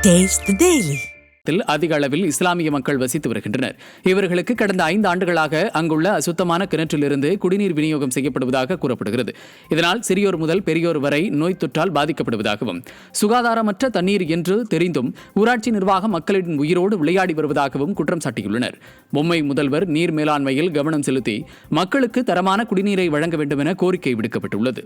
Taste the Daily. அதிக அளவில் இஸ்லாமிய மக்கள் வசித்து வருகின்றனர். இவர்களுக்கு கடந்த 5 ஆண்டுகளாக அங்குள்ள அசுத்தமான கிணற்றிலிருந்து குடிநீர் விநியோகம் செய்யப்படுவதாக கூறப்படுகிறது. இதனால் சிறியோர் முதல் பெரியோர் வரை நோய் தொற்றால் பாதிக்கப்படுவதாகவும், சுகாதாரமற்ற தண்ணீர் என்று தெரிந்தும் ஊராட்சி நிர்வாகம் மக்களின் உயிரோடு விளையாடி வருவதாகவும் குற்றம் சாட்டியுள்ளனர். பொம்மை முதல்வர் நீர் மேலாண்மையில் கவனம் செலுத்தி மக்களுக்கு தரமான குடிநீரை வழங்க வேண்டும் என கோரிக்கை விடுக்கப்பட்டுள்ளது.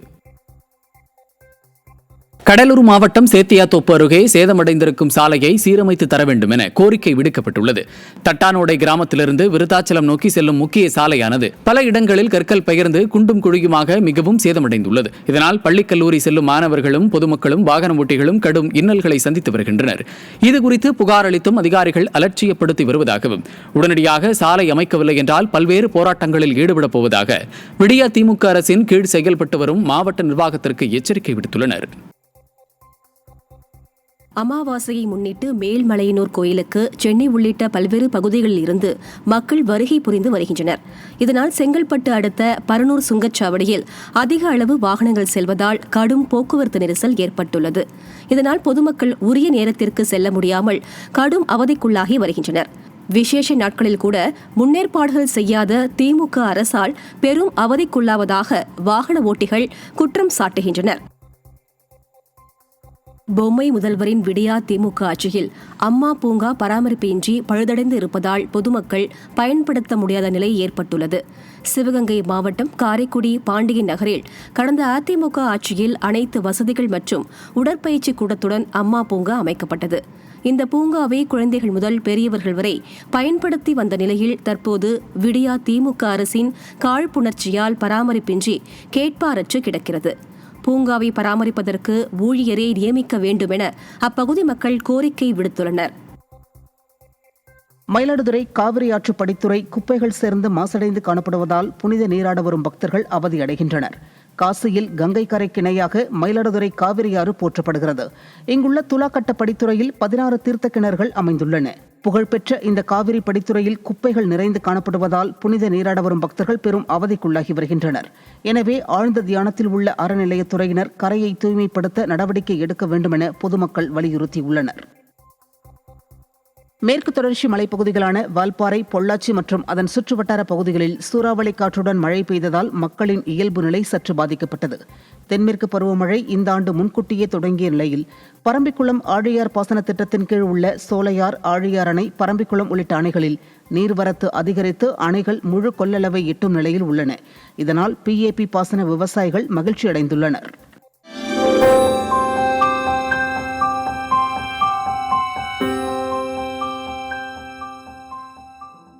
கடலூர் மாவட்டம் சேத்தியாத்தோப்பு அருகே சேதமடைந்திருக்கும் சாலையை சீரமைத்து தர வேண்டும் என கோரிக்கை விடுக்கப்பட்டுள்ளது. தட்டானோடை கிராமத்திலிருந்து விருத்தாச்சலம் நோக்கி செல்லும் முக்கிய சாலையானது பல இடங்களில் கற்கள் பெயர்ந்து குண்டும் குழியுமாக மிகவும் சேதமடைந்துள்ளது. இதனால் பள்ளிக்கல்லூரி செல்லும் மாணவர்களும் பொதுமக்களும் வாகன ஓட்டிகளும் கடும் இன்னல்களை சந்தித்து வருகின்றனர். இதுகுறித்து புகார் அளித்தும் அதிகாரிகள் அலட்சியப்படுத்தி வருவதாகவும், உடனடியாக சாலை அமைக்கவில்லை என்றால் பல்வேறு போராட்டங்களில் ஈடுபடப் போவதாக விடியா திமுக அரசின் கீழ் செயல்பட்டு வரும் மாவட்ட நிர்வாகத்திற்கு எச்சரிக்கை விடுத்துள்ளனர். அமாவாசையை முன்னிட்டு மேல்மலையனூர் கோயிலுக்கு சென்னை உள்ளிட்ட பல்வேறு பகுதிகளில் இருந்து மக்கள் வருகை புரிந்து வருகின்றனர். இதனால் செங்கல்பட்டு அடுத்த பரனூர் சுங்கச்சாவடியில் அதிக அளவு வாகனங்கள் செல்வதால் கடும் போக்குவரத்து நெரிசல் ஏற்பட்டுள்ளது. இதனால் பொதுமக்கள் உரிய நேரத்திற்கு செல்ல முடியாமல் கடும் அவதிக்குள்ளாகி வருகின்றனர். விசேஷ நாட்களில் கூட முன்னேற்பாடுகள் செய்யாத திமுக அரசால் பெரும் அவதிக்குள்ளாவதாக வாகன ஓட்டிகள் குற்றம் சாட்டுகின்றனர். பொம்மை முதல்வரின் விடியா திமுக ஆட்சியில் அம்மா பூங்கா பராமரிப்பின்றி பழுதடைந்து இருப்பதால் பொதுமக்கள் பயன்படுத்த முடியாத நிலை ஏற்பட்டுள்ளது. சிவகங்கை மாவட்டம் காரைக்குடி பாண்டியன் நகரில் கடந்த அதிமுக ஆட்சியில் அனைத்து வசதிகள் மற்றும் உடற்பயிற்சி கூடத்துடன் அம்மா பூங்கா அமைக்கப்பட்டது. இந்த பூங்காவை குழந்தைகள் முதல் பெரியவர்கள் வரை பயன்படுத்தி வந்த நிலையில் தற்போது விடியா திமுக அரசின் காழ்ப்புணர்ச்சியால் பராமரிப்பின்றி கேட்பாரற்று கிடக்கிறது. பூங்காவை பராமரிப்பதற்கு ஊழியரை நியமிக்க வேண்டும் என அப்பகுதி மக்கள் கோரிக்கை விடுத்துள்ளனர். மயிலாடுதுறை காவிரி ஆற்று படித்துறை குப்பைகள் சேர்ந்து மாசடைந்து காணப்படுவதால் புனித நீராட வரும் பக்தர்கள் அவதியடைகின்றனர். காசியில் கங்கை கரைக்கு இணையாக மயிலாடுதுறை காவிரி ஆறு போற்றப்படுகிறது. இங்குள்ள துலாக்கட்ட படித்துறையில் 16 தீர்த்த கிணறுகள் அமைந்துள்ளன. புகழ்பெற்ற இந்த காவிரி படித்துறையில் குப்பைகள் நிறைந்து காணப்படுவதால் புனித நீராட வரும் பக்தர்கள் பெரும் அவதிக்குள்ளாகி வருகின்றனர். எனவே ஆழ்ந்த தியானத்தில் உள்ள அறநிலையத்துறையினர் கரையை தூய்மைப்படுத்த நடவடிக்கை எடுக்க வேண்டும் என பொதுமக்கள் வலியுறுத்தியுள்ளனர். மேற்கு தொடர்ச்சி மலைப்பகுதிகளான வால்பாறை, பொள்ளாச்சி மற்றும் அதன் சுற்றுவட்டார பகுதிகளில் சூறாவளி காற்றுடன் மழை பெய்ததால் மக்களின் இயல்பு நிலை சற்று பாதிக்கப்பட்டது. தென்மேற்கு பருவமழை இந்த ஆண்டு முன்கூட்டியே தொடங்கிய நிலையில் பரம்பிக்குளம் ஆழியார் பாசன திட்டத்தின் கீழ் உள்ள சோலையார், ஆழியார் அணை, பரம்பிக்குளம் உள்ளிட்ட அணைகளில் நீர்வரத்து அதிகரித்து அணைகள் முழு கொள்ளளவை எட்டும் நிலையில் உள்ளன. இதனால் PAP பாசன விவசாயிகள் மகிழ்ச்சி அடைந்துள்ளனர்.